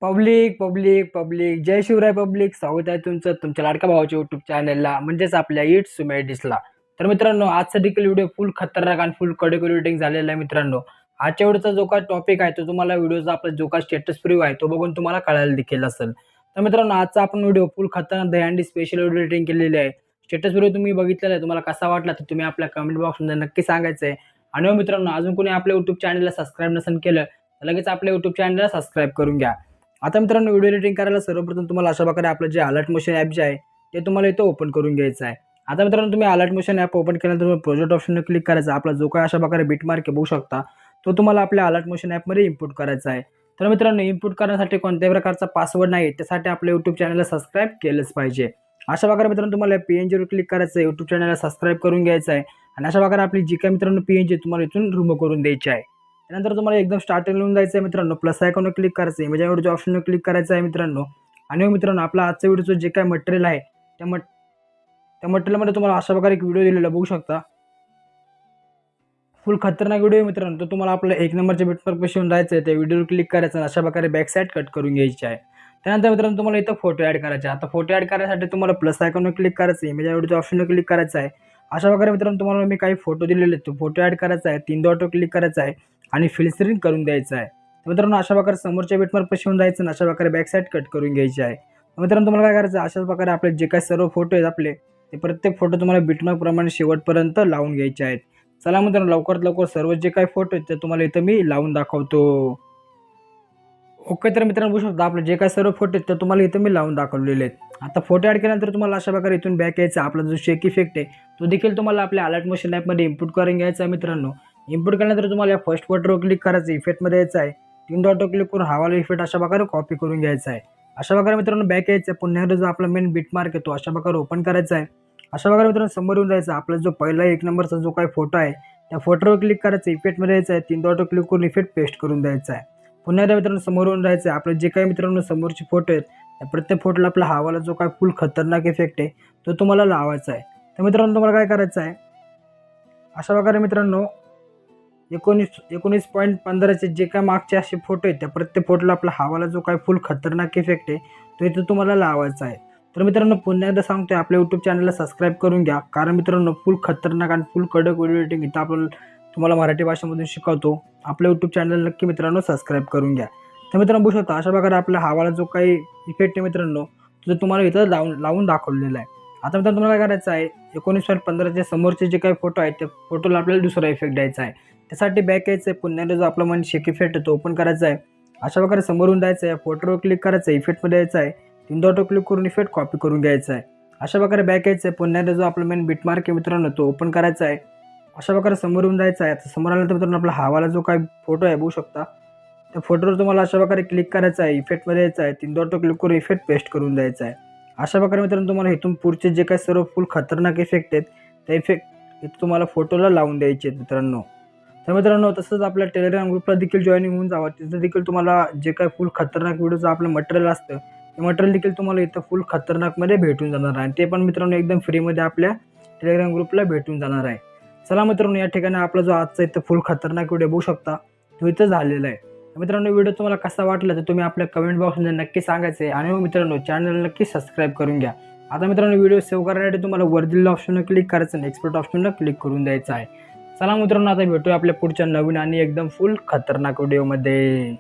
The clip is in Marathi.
पब्लिक पब्लिक पब्लिक जय शिवराय पब्लिक, स्वागत आहे तुमचं तुमच्या लाडक्या भावाच्या यूट्यूब चॅनलला म्हणजेच आपल्या इट्स सुमेय डिसला. तर मित्रांनो, आजचा देखील व्हिडिओ फुल खतरनाक आणि फुल कडक रेटिंग झालेला आहे. मित्रांनो, आजच्या व्हिडिओचा जो काय टॉपिक आहे तो तुम्हाला व्हिडिओचा आपला जो काय स्टेटस प्रिव्ह्यू आहे तो बघून तुम्हाला कळायला देखील असेल. तर मित्रांनो, आजचा आपण व्हिडिओ फुल खतरनाक दहीहंडी स्पेशल व्हिडिओ रेटिंग केलेली आहे. स्टेटस व्हिडिओ तुम्ही बघितलेला आहे, तुम्हाला कसा वाटला तर तुम्ही आपल्या कमेंट बॉक्समध्ये नक्की सांगायचं आहे. आणि मित्रांनो, अजून कोणी आपल्या यूट्यूब चॅनलला सबस्क्राईब नसेल केलं तर लगेच आपल्या यूट्यूब चॅनलला सबस्क्राईब करून घ्या. आता मित्रांनो, व्हिडिओ एडिटिंग करायला सर्वप्रथम तुम्हाला अशा प्रकारे आपलं जे अलर्ट मोशन ॲप जे आहे ते तुम्हाला इथं ओपन करून घ्यायचं आहे. आता मित्रांनो, तुम्ही अलर्ट मोशन ॲप ओपन केल्यानंतर प्रोजेक्ट ऑप्शनवर क्लिक करायचं. आपला जो काय अशा प्रकारे बिटमार्क बघू शकता तो तुम्हाला आपल्या अलर्ट मोशन ॲपमध्ये इनपुट करायचा आहे. तर मित्रांनो, इनपुट करण्यासाठी कोणत्याही प्रकारचा पासवर्ड नाही, त्यासाठी आपल्या यूट्यूब चॅनलला सबस्क्राईब केलंच पाहिजे. अशा प्रकारे मित्रांनो, तुम्हाला PNGवर क्लिक करायचं आहे, यूट्यूब चॅनलला सबस्क्राईब करून घ्यायचं आहे. आणि अशा प्रकारे आपली जी काय मित्रांनो PNG तुम्हाला इथून रिमूव्ह करून द्यायची आहे. त्यानंतर तुम्हाला एकदम स्टार्टिंग येऊन जायचं आहे. मित्रांनो, प्लस आयकॉनवर क्लिक करायचं आहे, इमेज व्हिडिओच्या ऑप्शनवर क्लिक करायचं आहे मित्रांनो. आणि मित्रांनो, आपला आजच्या व्हिडिओचं जे काय मटेरियल आहे त्या मटेरियलमध्ये तुम्हाला अशा प्रकारे एक व्हिडिओ दिलेला बघू शकता. फुल खतरनाक व्हिडिओ मित्रांनो. तो तुम्हाला आपल्या 1 नंबरच्या बिटमार्कपाशी येऊन जायचं आहे, त्या व्हिडिओवर क्लिक करायचं आणि अशा प्रकारे बॅक साईड कट करून घ्यायची आहे. त्यानंतर मित्रांनो, तुम्हाला इथं फोटो ॲड करायचे. आता फोटो ॲड करण्यासाठी तुम्हाला प्लस आयकॉनवर क्लिक करायचं आहे, इमेज व्हिडिओच्या ऑप्शनवर क्लिक करायचं आहे. अशा प्रकारे मित्रांनो, तुम्हाला मी काही फोटो दिलेले आहेत, तो फोटो ॲड करायचा आहे, 3 डॉटवर क्लिक करायचं आहे आणि फिल्टरिंग करून द्यायचं आहे. तर मित्रांनो, अशा प्रकारे समोरच्या बिटमार्कपाशी येऊन जायचं आणि अशा प्रकारे बॅक साईड कट करून घ्यायची आहे. मित्रांनो, तुम्हाला काय करायचं आहे, अशाच प्रकारे आपले जे काही सर्व फोटो आहेत आपले ते प्रत्येक फोटो तुम्हाला बिटमार्कप्रमाणे शेवटपर्यंत लावून घ्यायचे आहेत. चला मित्रांनो, लवकरात लवकर सर्व जे काही फोटो आहेत ते तुम्हाला इथं मी लावून दाखवतो. ओके, तर मित्रांनो बघू शकता आपले जे काही सर्व फोटो आहेत ते तुम्हाला इथं मी लावून दाखवलेले आहेत. आता फोटो ॲड केल्यानंतर तुम्हाला अशा प्रकारे इथून बॅक यायचा. आपला जो शेक इफेक्ट आहे तो देखील तुम्हाला आपल्या अलर्ट मोशन ॲपमध्ये इनपुट करून घ्यायचा आहे. मित्रांनो, इनपुट केल्यानंतर तुम्हाला या फर्स्ट फोटोवर क्लिक करायचं, इफेक्टमध्ये यायचं आहे, 3 डॉटवर क्लिक करून हवाला इफेक्ट अशा प्रकारे कॉपी करून घ्यायचा आहे. अशा प्रकारे मित्रांनो बॅक यायचं. पुन्हा एकदा जो आपला मेन बिटमार्क आहे तो अशा प्रकारे ओपन करायचा आहे. अशा प्रकारे मित्रांनो समोर येऊन जायचं. आपला जो पहिला 1 नंबरचा जो काही फोटो आहे त्या फोटोवर क्लिक करायचं, इफेक्टमध्ये यायचं आहे, 3 डॉटवर क्लिक करून इफेक्ट पेस्ट करून द्यायचा आहे. पुन्हा एकदा मित्रांनो समोर येऊन जायचं आहे. आपले जे काही मित्रांनो समोरचे फोटो आहेत त्या प्रत्येक फोटोला आपला हवाला जो काय फुल खतरनाक इफेक्ट आहे तो तुम्हाला लावायचा आहे. तर मित्रांनो, तुम्हाला काय करायचं आहे, अशा प्रकारे मित्रांनो 19.15चे जे काय मागचे असे फोटो आहेत त्या प्रत्येक फोटोला आपला हवाला जो काय फुल खतरनाक इफेक्ट आहे तो इथं तुम्हाला लावायचा आहे. तर मित्रांनो, पुन्हा एकदा सांगतोय, आपल्या यूट्यूब चॅनलला सबस्क्राईब करून घ्या, कारण मित्रांनो फुल खतरनाक आणि फुल कडक व्हिडिओ एडिटिंग इथं आपण तुम्हाला मराठी भाषेमधून शिकवतो. आपल्या यूट्यूब चॅनल नक्की मित्रांनो सबस्क्राईब करून घ्या. तर मित्रांनो बघू शकता अशा प्रकारे आपल्या हवाला जो काही इफेक्ट आहे मित्रांनो तो तुम्हाला इथं लावून दाखवलेला आहे. आता मित्रांनो, तुम्हाला काय करायचं आहे, 19.15चे समोरचे जे काही फोटो आहेत त्या फोटोला आपल्याला दुसरा इफेक्ट द्यायचा आहे. त्यासाठी बॅक यायचं आहे. पुन्हा जो आपला मन शेक इफेक्ट आहे तो ओपन करायचा आहे. अशा प्रकारे समोरून जायचं आहे, फोटोवर क्लिक करायचं, इफेक्टमध्ये यायचं आहे, 3 डॉटवर क्लिक करून इफेक्ट कॉपी करून घ्यायचा आहे. अशा प्रकारे बॅक यायचं आहे. पुन्हा जो आपला मेन बिटमार्क आहे मित्रांनो तो ओपन करायचा आहे. अशा प्रकारे समोर येऊन जायचं आहे. समोर आल्यानंतर मित्रांनो आपला हवाला जो काही फोटो आहे बघू शकता त्या फोटोवर तुम्हाला अशा प्रकारे क्लिक करायचं आहे, इफेक्टमध्ये यायचं आहे, 3 डॉटवर क्लिक करून इफेक्ट पेस्ट करून द्यायचा आहे. अशा प्रकारे मित्रांनो तुम्हाला इथून पुढचे जे काही सर्व फुल खतरनाक इफेक्ट आहेत त्या इफेक्ट इथं तुम्हाला फोटोला लावून द्यायचे आहेत मित्रांनो. तर मित्रांनो, तसंच आपल्या टेलिग्राम ग्रुपला देखील जॉईनिंग होऊन जावं. तिथं देखील तुम्हाला जे काही फुल खतरनाक व्हिडिओचं आपलं मटेरियल असतं ते मटेरियल देखील तुम्हाला इथं फुल खतरनाकमध्ये भेटून जाणार आहे. ते पण मित्रांनो एकदम फ्रीमध्ये आपल्या टेलिग्राम ग्रुपला भेटून जाणार आहे. चला मित्रांनो, या ठिकाणी आपला जो आजचा इथं फुल खतरनाक व्हिडिओ बघू शकता तो इथं झालेला आहे. मित्रांनो, व्हिडिओ तुम्हाला कसा वाटला तर तुम्ही आपल्या कमेंट बॉक्समध्ये नक्की सांगायचं आहे. आणि मित्रांनो, चॅनल नक्की सबस्क्राईब करून घ्या. आता मित्रांनो, व्हिडिओ सेव्ह करण्यासाठी तुम्हाला वर दिलेल्या ऑप्शनवर क्लिक करायचं आणि एक्सपोर्ट ऑप्शनवर क्लिक करून द्यायचं आहे. चला मित्रांनो, आता भेटूया आपल्या पुढच्या नवीन आणि एकदम फुल खतरनाक व्हिडिओमध्ये.